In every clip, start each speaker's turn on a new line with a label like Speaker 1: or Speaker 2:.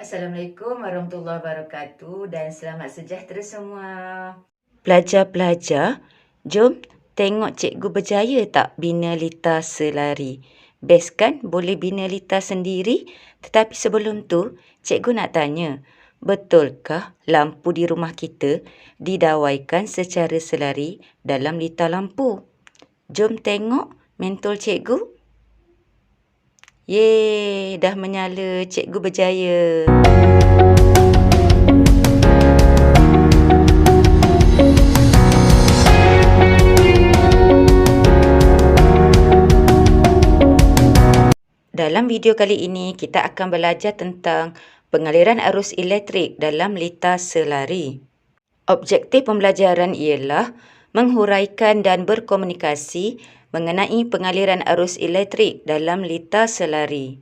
Speaker 1: Assalamualaikum warahmatullahi wabarakatuh dan selamat sejahtera semua. Pelajar-pelajar, jom tengok cikgu berjaya tak bina litar selari. Best kan boleh bina litar sendiri? Tetapi sebelum tu, cikgu nak tanya, betulkah lampu di rumah kita didawaikan secara selari dalam litar lampu? Jom tengok mentol cikgu. Yeay, dah menyala, cikgu berjaya. Dalam video kali ini, kita akan belajar tentang pengaliran arus elektrik dalam litar selari. Objektif pembelajaran ialah menghuraikan dan berkomunikasi mengenai pengaliran arus elektrik dalam litar selari.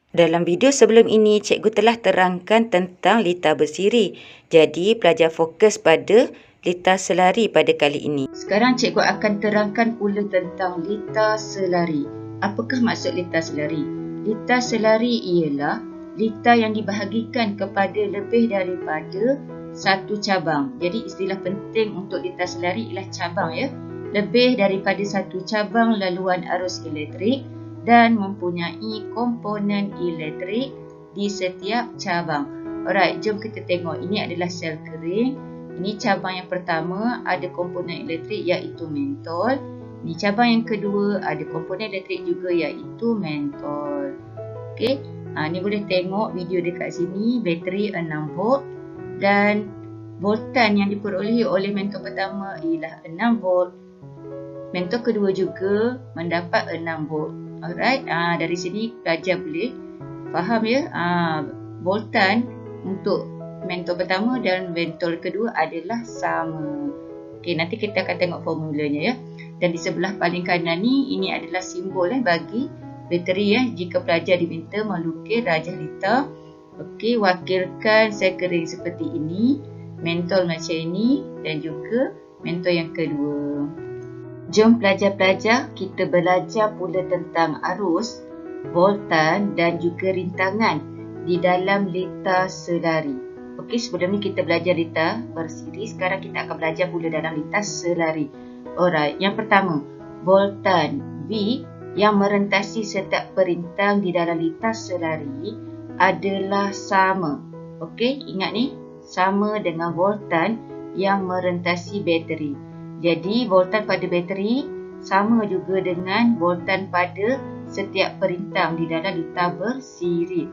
Speaker 1: Dalam video sebelum ini, cikgu telah terangkan tentang litar bersiri. Jadi, pelajar fokus pada litar selari pada kali ini. Sekarang cikgu akan terangkan pula tentang litar selari. Apakah maksud litar selari? Litar selari ialah litar yang dibahagikan kepada lebih daripada satu cabang. Jadi istilah penting untuk litar selari ialah cabang ya. Lebih daripada satu cabang laluan arus elektrik dan mempunyai komponen elektrik di setiap cabang. Alright, jom kita tengok. Ini adalah sel kering. Ini cabang yang pertama ada komponen elektrik iaitu mentol. Ini cabang yang kedua ada komponen elektrik juga iaitu mentol. Okey, ni boleh tengok video dekat sini. Bateri 6 volt dan voltan yang diperolehi oleh mentol pertama ialah 6 volt. Mentol kedua juga mendapat 6 volt. Alright, dari sini pelajar boleh faham ya. Voltan untuk mentol pertama dan mentol kedua adalah sama. Okey, nanti kita akan tengok formulanya ya. Dan di sebelah paling kanan ni, ini adalah simbol bagi bateri ya. Jika pelajar diminta melukis rajah litar, okey, wakilkan sel kering seperti ini, mentol macam ini dan juga mentol yang kedua. Jom pelajar-pelajar kita belajar pula tentang arus, voltan dan juga rintangan di dalam litar selari. Okey, sebelum ni kita belajar litar bersiri, sekarang kita akan belajar pula dalam litar selari. Alright, yang pertama, voltan V yang merentasi setiap perintang di dalam litar selari adalah sama. Okey, ingat ni, sama dengan voltan yang merentasi bateri. Jadi, voltan pada bateri sama juga dengan voltan pada setiap perintang di dalam litar bersiri.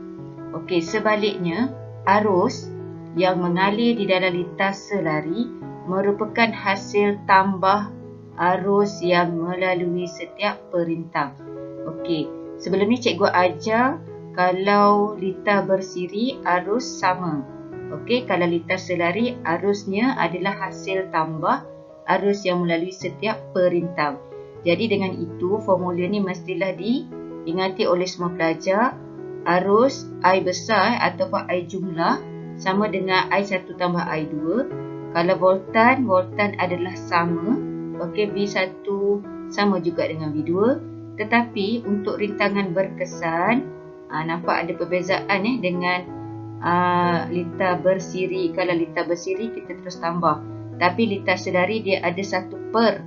Speaker 1: Okey, sebaliknya, arus yang mengalir di dalam litar selari merupakan hasil tambah arus yang melalui setiap perintang. Okey, sebelum ni cikgu ajar kalau litar bersiri arus sama. Okey, kalau litar selari arusnya adalah hasil tambah arus yang melalui setiap perintang. Jadi dengan itu formula ni mestilah diingati oleh semua pelajar. Arus I besar ataupun I jumlah sama dengan I1 tambah I2. Kalau voltan adalah sama. Okey, V1 sama juga dengan V2. Tetapi untuk rintangan berkesan, nampak ada perbezaan dengan litar bersiri. Kalau litar bersiri kita terus tambah. Tapi litar selari dia ada 1 per.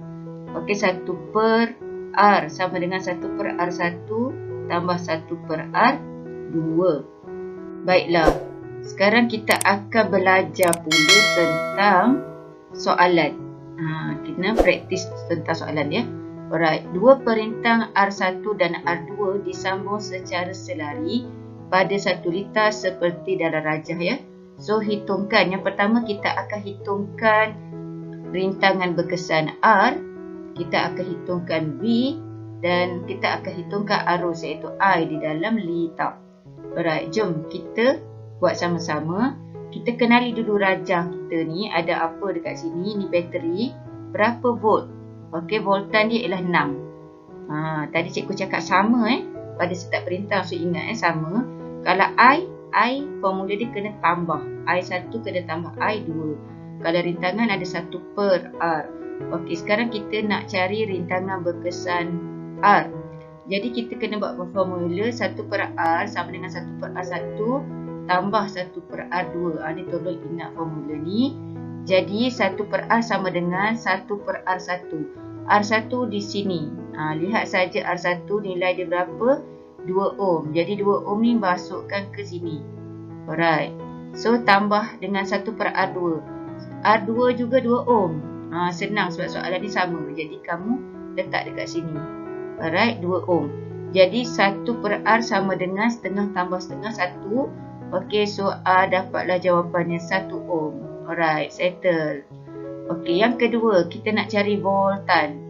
Speaker 1: Okey, 1 per R sama dengan 1 per R1 tambah 1 per R2. Baiklah, sekarang kita akan belajar pula tentang soalan. Kita praktis tentang soalan ya. Alright, dua perintang R1 dan R2 disambung secara selari pada satu litar seperti dalam rajah ya. So, hitungkan. Yang pertama kita akan hitungkan rintangan berkesan R, kita akan hitungkan V dan kita akan hitungkan arus iaitu I di dalam litar. Alright, jom kita buat sama-sama. Kita kenali dulu rajah kita ni ada apa dekat sini. Ni bateri. Berapa volt? Okey, voltan dia ialah 6. Tadi cikgu cakap sama pada setiap perintah. So ingat sama. Kalau I formula dia kena tambah. I1 kena tambah I2. Kalau rintangan ada 1 per R. Okey, sekarang kita nak cari rintangan berkesan R. Jadi kita kena buat formula 1 per R sama dengan 1 per R1 tambah 1 per R2. Ni tolong ingat formula ni. Jadi 1 per R sama dengan 1 per R1. R1 di sini. Lihat saja R1 nilai dia berapa? 2 ohm. Jadi 2 ohm ni masukkan ke sini. Alright. So tambah dengan 1 per R2. R2 juga 2 ohm. Senang sebab soalan ni sama. Jadi kamu letak dekat sini. Alright, 2 ohm. Jadi 1 per R sama dengan setengah tambah setengah 1. Okey, so R dapatlah jawapannya 1 ohm. Alright, settle. Okey, yang kedua, kita nak cari voltan.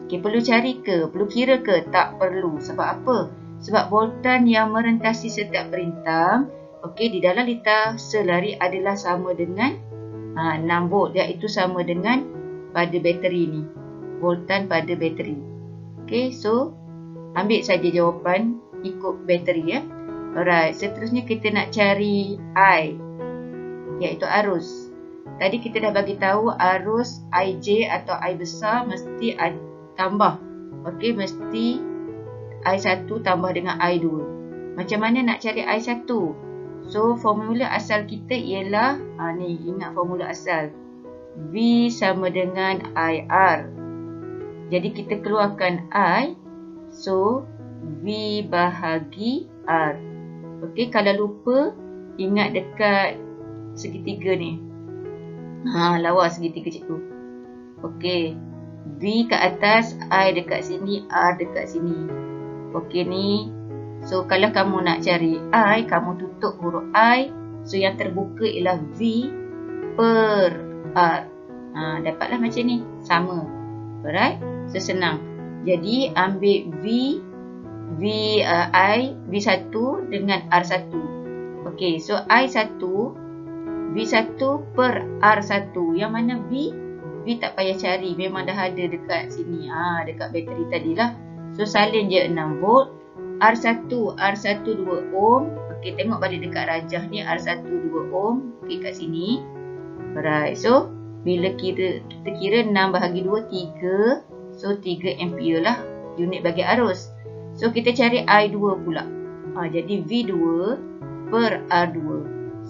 Speaker 1: Okey, perlu cari ke? Perlu kira ke? Tak perlu. Sebab apa? Sebab voltan yang merentasi setiap perintang, okey, di dalam lita selari adalah sama dengan 6 volt. Iaitu sama dengan pada bateri ni. Voltan pada bateri. Okey, so ambil saja jawapan ikut bateri ya. Alright, seterusnya kita nak cari I, iaitu arus. Tadi kita dah bagi tahu arus IJ atau I besar mesti tambah. Okey, mesti I1 tambah dengan I2. Macam mana nak cari I1? So, formula asal kita ialah, ni ingat formula asal. V sama dengan IR. Jadi kita keluarkan I. So, V bahagi R. Okey, kalau lupa, ingat dekat segitiga ni. Lawa segitiga cikgu. Okey, V kat atas, I dekat sini, R dekat sini. Okey ni. So, kalau kamu nak cari I, kamu tutup huruf I. So, yang terbuka ialah V per R. Dapatlah macam ni. Sama. Alright? So, senang. Jadi, ambil V1 dengan R1. Okey, so I1, V1 per R1. Yang mana V? V tak payah cari. Memang dah ada dekat sini. Dekat bateri tadilah. So, salin je 6 volt. R1 2 ohm. Okey, tengok balik dekat rajah ni. R1 2 ohm. Okey, kat sini. Alright, so, bila kita kira 6 bahagi 2, 3. So, 3 ampere lah unit bagi arus. So, kita cari I2 pula. Jadi, V2 per R2.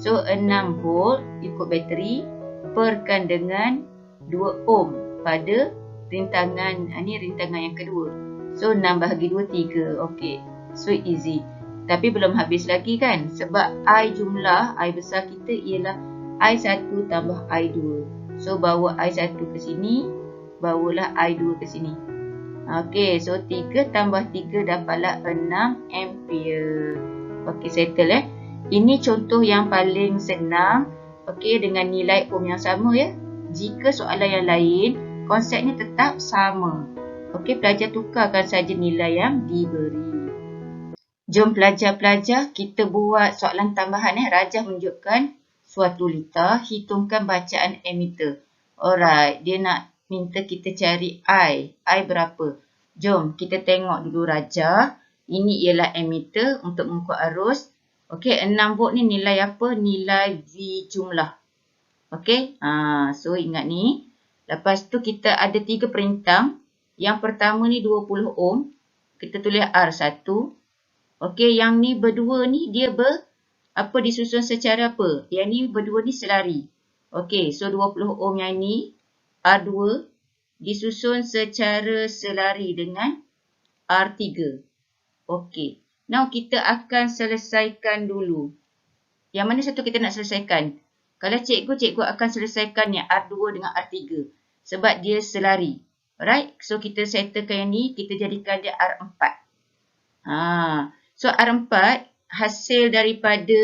Speaker 1: So, 6 volt ikut bateri. Perkan dengan 2 ohm pada rintangan. Ni rintangan yang kedua. So, 6 bahagi 2, 3. Okey. So, easy. Tapi, belum habis lagi kan? Sebab I jumlah, I besar kita ialah I1 tambah I2. So, bawa I1 ke sini. Bawalah I2 ke sini. Okey, so 3 tambah 3 dapatlah 6 ampere. Okey, settle Ini contoh yang paling senang. Okey, dengan nilai ohm yang sama ya. Jika soalan yang lain, konsepnya tetap sama. Okey, pelajar tukarkan saja nilai yang diberi. Jom pelajar-pelajar, kita buat soalan tambahan Rajah menunjukkan suatu lita, hitungkan bacaan ammeter. Alright, dia nak minta kita cari I. I berapa? Jom kita tengok dulu Rajah. Ini ialah ammeter untuk mengukur arus. Okey, 6 volt ni nilai apa? Nilai V jumlah. Okey, so ingat ni. Lepas tu kita ada 3 perintang. Yang pertama ni 20 ohm. Kita tulis R1. Okey, yang ni berdua ni dia disusun secara apa? Yang ni berdua ni selari. Okey, so 20 ohm yang ni R2 disusun secara selari dengan R3. Okey. Now kita akan selesaikan dulu. Yang mana satu kita nak selesaikan? Kalau cikgu akan selesaikan yang R2 dengan R3. Sebab dia selari. Alright. So kita settlekan yang ni. Kita jadikan dia R4. So R4 hasil daripada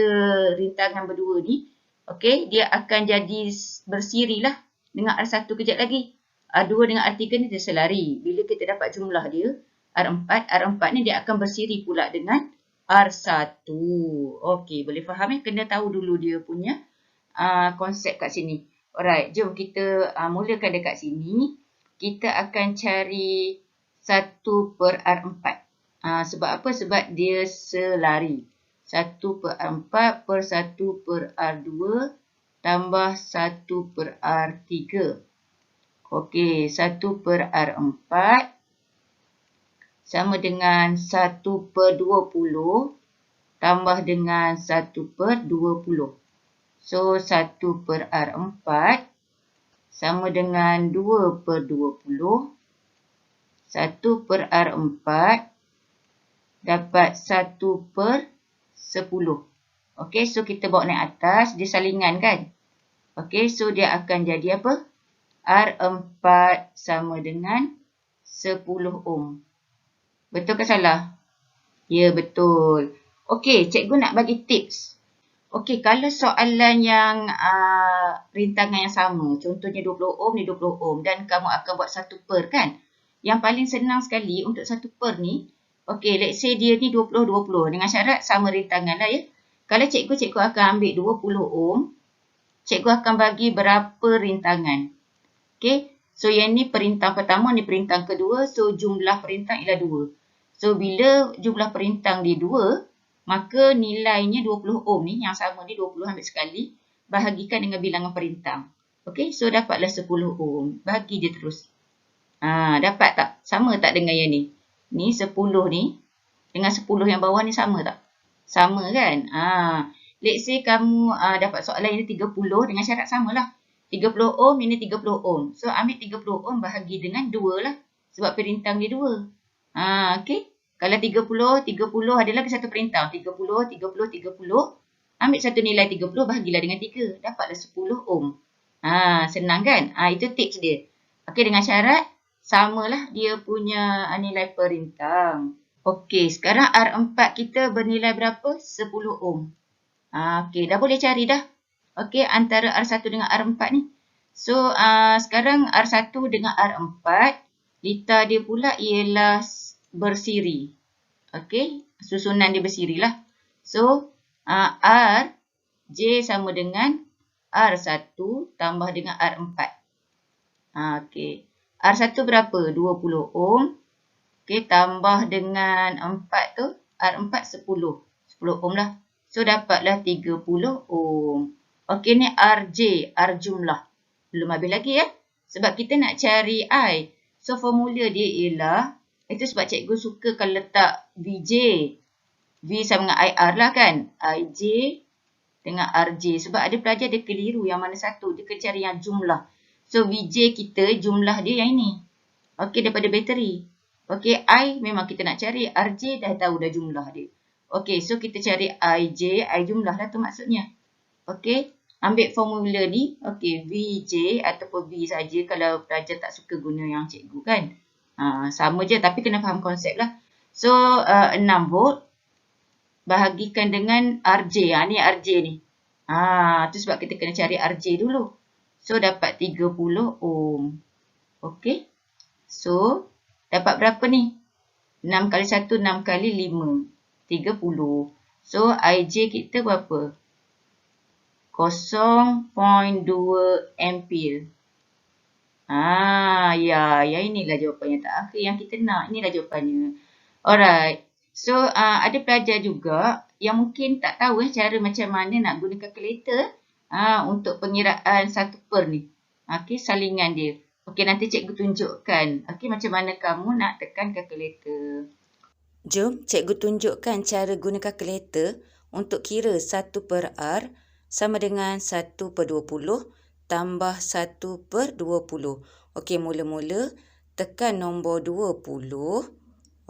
Speaker 1: rintangan berdua ni. Okey. Dia akan jadi bersiri lah dengan R1 kejap lagi. R2 dengan R3 ni dia selari. Bila kita dapat jumlah dia, R4 ni dia akan bersiri pula dengan R1. Okey, boleh faham Kena tahu dulu dia punya konsep kat sini. Alright, jom kita mulakan dekat sini. Kita akan cari 1 per R4. Sebab apa? Sebab dia selari. 1 per R4 per 1 per R2 tambah 1 per R3. Okey, 1 per R4 sama dengan 1 per 20 tambah dengan 1/20. So, 1/R4 sama dengan 2/20. 1/R4 dapat 1/10. Okey, so kita bawa naik atas. Dia salingan kan? Okey, so dia akan jadi apa? R4 sama dengan 10 ohm. Betul ke salah? Ya, betul. Okey, cikgu nak bagi tips. Okey, kalau soalan yang rintangan yang sama, contohnya 20 ohm ni 20 ohm dan kamu akan buat 1/, kan? Yang paling senang sekali untuk 1/, ni, okey, let's say dia ni 20 dengan syarat sama rintangan lah ya. Kalau cikgu akan ambil 20 ohm, cikgu akan bagi berapa rintangan. Okey, so yang ni perintang pertama, ni perintang kedua, so jumlah perintang ialah 2. So bila jumlah perintang dia 2, maka nilainya 20 ohm ni, yang sama ni 20 ambil sekali, bahagikan dengan bilangan perintang. Okey, so dapatlah 10 ohm. Bagi dia terus. Dapat tak? Sama tak dengan yang ni? Ni 10 ni, dengan 10 yang bawah ni sama tak? Sama kan? Let's say kamu dapat soalan ini 30 dengan syarat samalah. 30 ohm, ini 30 ohm. So, ambil 30 ohm bahagi dengan 2 lah. Sebab perintang dia 2. Okey. Kalau 30 ada lagi satu perintang. 30. Ambil satu nilai 30, bahagilah dengan 3. Dapatlah 10 ohm. Senang kan? Itu tips dia. Okey, dengan syarat samalah dia punya nilai perintang. Okey, sekarang R4 kita bernilai berapa? 10 ohm. Okey, dah boleh cari dah. Okey, antara R1 dengan R4 ni. So, sekarang R1 dengan R4, lita dia pula ialah bersiri. Okey, susunan dia bersiri lah. So, R, J sama dengan R1 tambah dengan R4. Okey, R1 berapa? 20 ohm. Okey, tambah dengan 4 tu, R4 10. 10 ohm lah. So, dapatlah 30 ohm. Okey, ni RJ, R jumlah. Belum habis lagi ya. Sebab kita nak cari I. So, formula dia ialah, itu sebab cikgu suka kalau letak VJ. V sama dengan IR lah kan. IJ dengan RJ. Sebab ada pelajar dia keliru yang mana satu. Dia kena cari yang jumlah. So, VJ kita jumlah dia yang ini. Okey, daripada bateri. Okey, I memang kita nak cari. RJ dah tahu dah jumlah dia. Okey, so kita cari IJ. I jumlah lah tu maksudnya. Okey. Ambil formula ni, okey, VJ ataupun V saja kalau pelajar tak suka guna yang cikgu kan. Sama je tapi kena faham konsep lah. So, 6 volt bahagikan dengan RJ. Ni RJ ni. Tu sebab kita kena cari RJ dulu. So, dapat 30 ohm. Okey. So, dapat berapa ni? 6 kali 1, 6 kali 5. 30. So, IJ kita berapa? 0.2 ampere. Ya, yang inilah jawapannya tak akhir yang kita nak. Inilah jawapannya. Alright. So, ada pelajar juga yang mungkin tak tahu cara macam mana nak guna kalkulator untuk pengiraan 1/, ni. Okey, salingan dia. Okey, nanti cikgu tunjukkan. Okey, macam mana kamu nak tekan kalkulator.
Speaker 2: Jom cikgu tunjukkan cara guna kalkulator untuk kira 1/R sama dengan 1/20 tambah 1/20. Okey, mula-mula tekan nombor 20.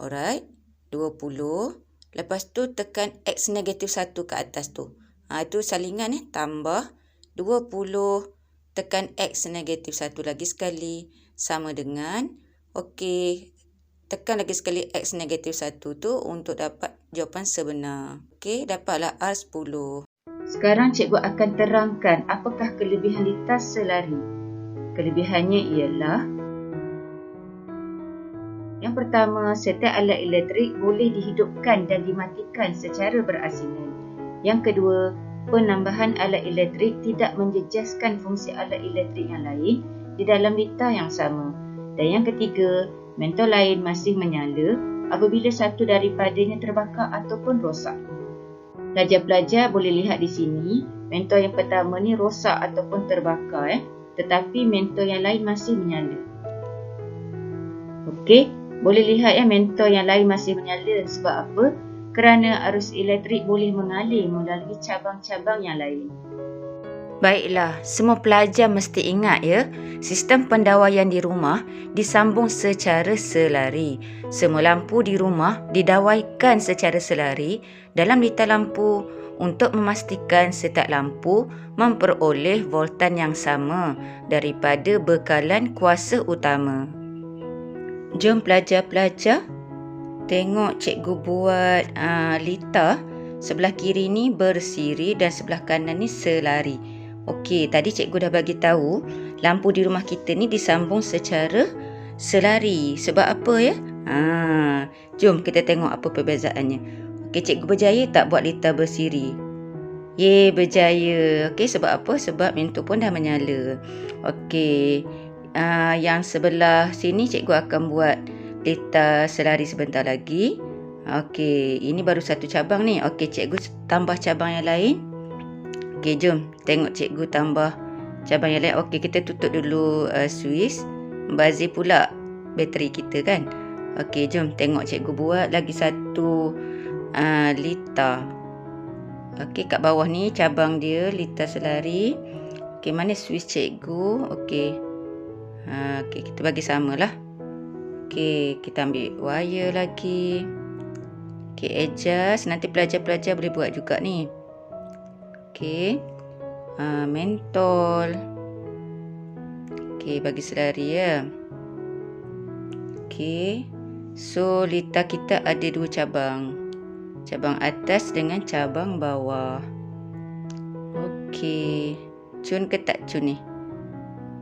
Speaker 2: Alright, 20. Lepas tu tekan X negatif 1 ke atas tu. Itu salingan tambah 20 tekan X negatif 1 lagi sekali sama dengan, okey, tekan lagi sekali X negatif 1 tu untuk dapat jawapan sebenar. Okey, dapatlah R10.
Speaker 1: Sekarang cikgu akan terangkan apakah kelebihan litas selari. Kelebihannya ialah, yang pertama, setiap alat elektrik boleh dihidupkan dan dimatikan secara berasingan. Yang kedua, penambahan alat elektrik tidak menjejaskan fungsi alat elektrik yang lain di dalam lita yang sama. Dan yang ketiga, mentol lain masih menyala apabila satu daripadanya terbakar ataupun rosak. Pelajar-pelajar boleh lihat di sini, mentol yang pertama ni rosak ataupun terbakar, tetapi mentol yang lain masih menyala. Okey, boleh lihat mentol yang lain masih menyala sebab apa?
Speaker 2: kerana arus elektrik boleh mengalir melalui cabang-cabang yang lain.
Speaker 1: Baiklah, semua pelajar mesti ingat ya, sistem pendawaian di rumah disambung secara selari. Semua lampu di rumah didawaikan secara selari dalam lita lampu untuk memastikan setiap lampu memperoleh voltan yang sama daripada bekalan kuasa utama. Jom pelajar-pelajar, tengok cikgu buat lita. Sebelah kiri ni bersiri dan sebelah kanan ni selari. Okey, tadi cikgu dah bagi tahu lampu di rumah kita ni disambung secara selari. Sebab apa ya? Jom kita tengok apa perbezaannya. Okey, cikgu berjaya tak buat lita bersiri? Ye, berjaya. Okey, sebab apa? Sebab mentol pun dah menyala. Okey, yang sebelah sini cikgu akan buat lita selari sebentar lagi. Okey, ini baru satu cabang ni. Okey, cikgu tambah cabang yang lain. Okey, jom tengok cikgu tambah cabang yang lain. Okey, kita tutup dulu switch. Bazir pula bateri kita kan. Okey, jom tengok cikgu buat lagi satu lita. Okey, kat bawah ni cabang dia lita selari. Okey, mana switch cikgu? Okey. Okey, kita bagi samalah. Okey, kita ambil wire lagi. Okey, adjust. Nanti pelajar-pelajar boleh buat juga ni. Okey. Mentol. Okey, bagi selari ya. Okey. So, lita kita ada dua cabang. Cabang atas dengan cabang bawah. Okey. Cun ke tak cun ni?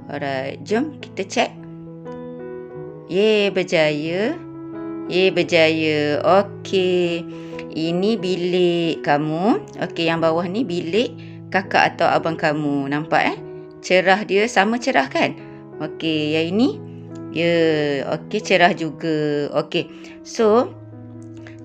Speaker 1: Alright, jom kita check. Ye, berjaya. Ye, berjaya. Okey. Ini bilik kamu. Okey, yang bawah ni bilik kakak atau abang kamu. Nampak cerah dia sama cerah kan? Okey, yang ini ya, okey, cerah juga. Okey. So,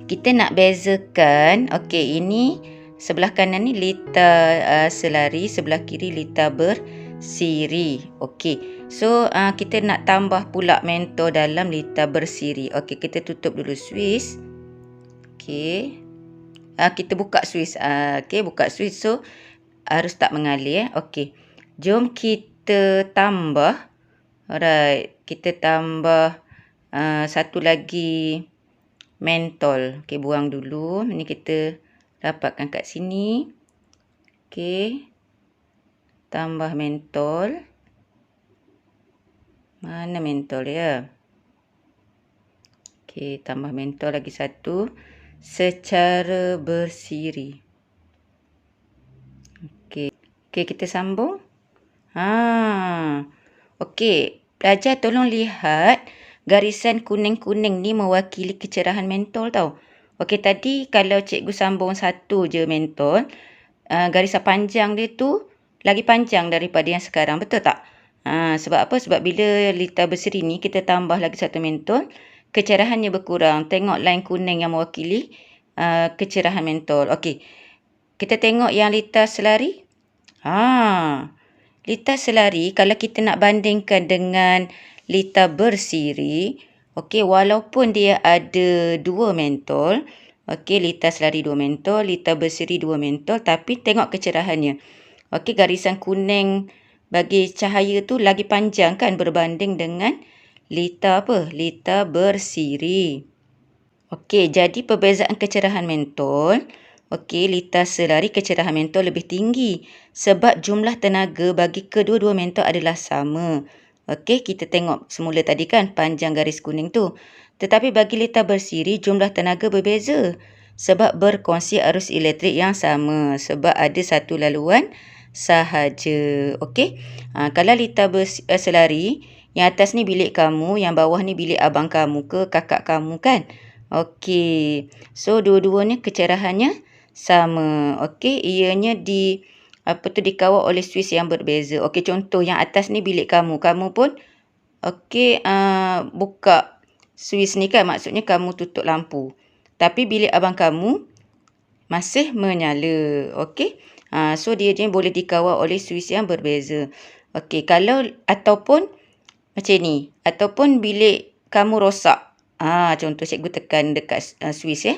Speaker 1: kita nak bezakan. Okey, ini sebelah kanan ni lita selari, sebelah kiri lita bersiri. Okey. So, kita nak tambah pula mentol dalam lita bersiri. Okey, kita tutup dulu switch. Okey. Kita buka switch. Okey, buka switch. So, harus tak mengalir. Okey. Jom kita tambah. Alright. Kita tambah satu lagi mentol. Okey, buang dulu. Ini kita rapatkan kat sini. Okey. Tambah mentol. Mana mentol ya? Okey, tambah mentol lagi satu. Secara bersiri. Okey. Okey, kita sambung. Okey, pelajar tolong lihat garisan kuning-kuning ni mewakili kecerahan mentol tau. Okey, tadi kalau cikgu sambung satu je mentol, garisan panjang dia tu lagi panjang daripada yang sekarang. Betul tak? Sebab apa? Sebab bila lita bersiri ni kita tambah lagi satu mentol, kecerahannya berkurang. Tengok line kuning yang mewakili kecerahan mentol. Okey. Kita tengok yang lita selari. Lita selari kalau kita nak bandingkan dengan lita bersiri, okey, walaupun dia ada dua mentol, okey, lita selari dua mentol, lita bersiri dua mentol, tapi tengok kecerahannya. Okey, garisan kuning bagi cahaya tu lagi panjang kan berbanding dengan lita apa? Lita bersiri. Okey, jadi perbezaan kecerahan mentol. Okey, lita selari kecerahan mentol lebih tinggi sebab jumlah tenaga bagi kedua-dua mentol adalah sama. Okey, kita tengok semula tadi kan panjang garis kuning tu. Tetapi bagi lita bersiri jumlah tenaga berbeza sebab berkongsi arus elektrik yang sama sebab ada satu laluan sahaja. Okey. Kalau lita selari, yang atas ni bilik kamu, yang bawah ni bilik abang kamu ke kakak kamu kan? Okey. So dua-duanya kecerahannya sama. Okey, ianya dikawal oleh switch yang berbeza. Okey, contoh yang atas ni bilik kamu. Kamu pun okey, buka switch ni kan, maksudnya kamu tutup lampu. Tapi bilik abang kamu masih menyala. Okey. So dia boleh dikawal oleh switch yang berbeza. Okey, kalau ataupun macam ni, ataupun bilik kamu rosak. Contoh cikgu tekan dekat switch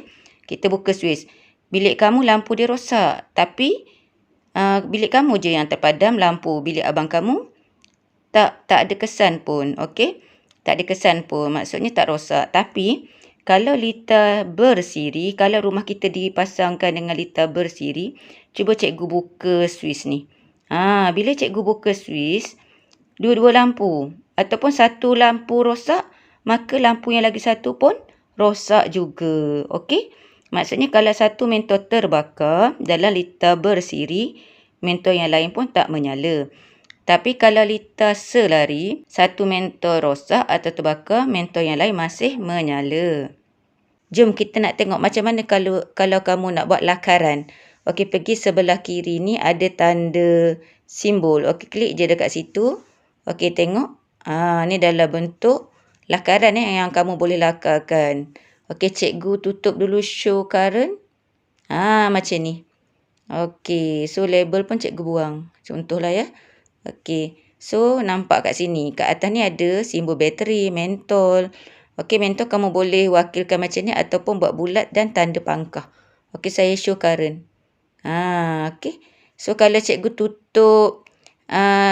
Speaker 1: Kita buka suis. Bilik kamu lampu dia rosak. Tapi bilik kamu je yang terpadam lampu. Bilik abang kamu tak ada kesan pun. Okey? Tak ada kesan pun. Maksudnya tak rosak. Tapi kalau lita bersiri, kalau rumah kita dipasangkan dengan lita bersiri, cuba cikgu buka suis ni. Bila cikgu buka suis, dua-dua lampu ataupun satu lampu rosak, maka lampu yang lagi satu pun rosak juga. Okey? Maksudnya kalau satu mentol terbakar dalam lita bersiri, mentol yang lain pun tak menyala. Tapi kalau lita selari, satu mentol rosak atau terbakar, mentol yang lain masih menyala. Jom kita nak tengok macam mana kalau kamu nak buat lakaran. Okey, pergi sebelah kiri ni ada tanda simbol. Okey, klik je dekat situ. Okey, tengok. Ni dalam bentuk lakaran yang kamu boleh lakarkan. Okey, cikgu tutup dulu show current. Macam ni. Okey, so label pun cikgu buang. Contohlah ya. Okey, so nampak kat sini. Kat atas ni ada simbol bateri, mentol. Okey, mentol kamu boleh wakilkan macam ni ataupun buat bulat dan tanda pangkah. Okey, saya show current. Okey. So kalau cikgu tutup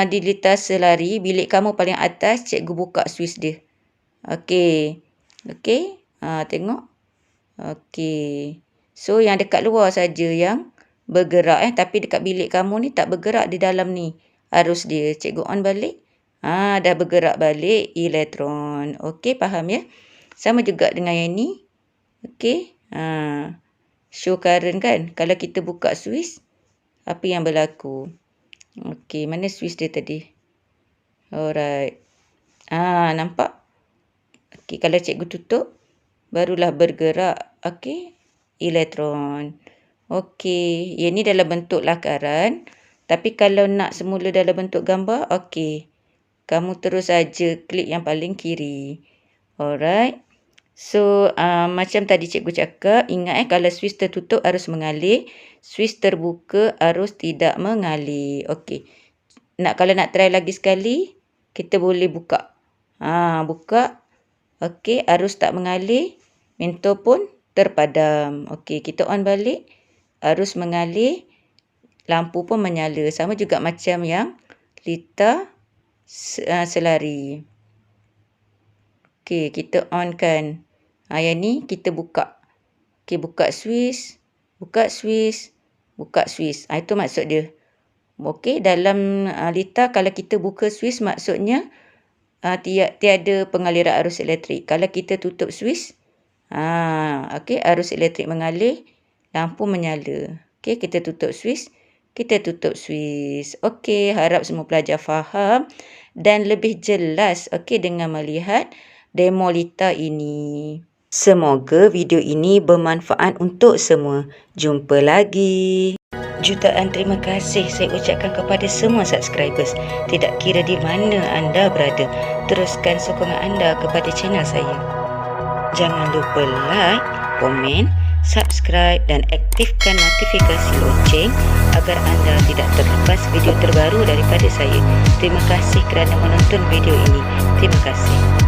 Speaker 1: di lita selari, bilik kamu paling atas, cikgu buka suis dia. Okey. Okey. Tengok. Okey. So yang dekat luar saja yang bergerak tapi dekat bilik kamu ni tak bergerak di dalam ni. Arus dia. Cikgu on balik. Dah bergerak balik elektron. Okey, faham ya? Sama juga dengan yang ni. Okey. Show current kan. Kalau kita buka suis, apa yang berlaku? Okey, mana suis dia tadi? Alright. Nampak? Okey, kalau cikgu tutup, barulah bergerak. Okey, elektron. Okey, yang ni dalam bentuk lakaran. Tapi kalau nak semula dalam bentuk gambar, okey. Kamu terus saja klik yang paling kiri. Alright. So, macam tadi cikgu cakap, ingat kalau suis tertutup arus mengalir, suis terbuka arus tidak mengalir. Okey. Kalau nak try lagi sekali, kita boleh buka. Buka. Okey, arus tak mengalir, mentol pun terpadam. Okey, kita on balik. Arus mengalir, lampu pun menyala. Sama juga macam yang lita selari. Okey, kita on kan. Yang ni kita buka. Okey, buka suis. Buka suis. Buka suis. Itu maksud dia. Okey, dalam lita kalau kita buka suis, maksudnya tiada pengaliran arus elektrik. Kalau kita tutup suis, okey, arus elektrik mengalir, lampu menyala. Okey, kita tutup suis. Kita tutup suis. Okey, harap semua pelajar faham dan lebih jelas dengan melihat demo lita ini. Semoga video ini bermanfaat untuk semua. Jumpa lagi. Jutaan terima kasih saya ucapkan kepada semua subscribers. Tidak kira di mana anda berada, teruskan sokongan anda kepada channel saya. Jangan lupa like, komen, subscribe dan aktifkan notifikasi lonceng agar anda tidak terlepas video terbaru daripada saya. Terima kasih kerana menonton video ini. Terima kasih.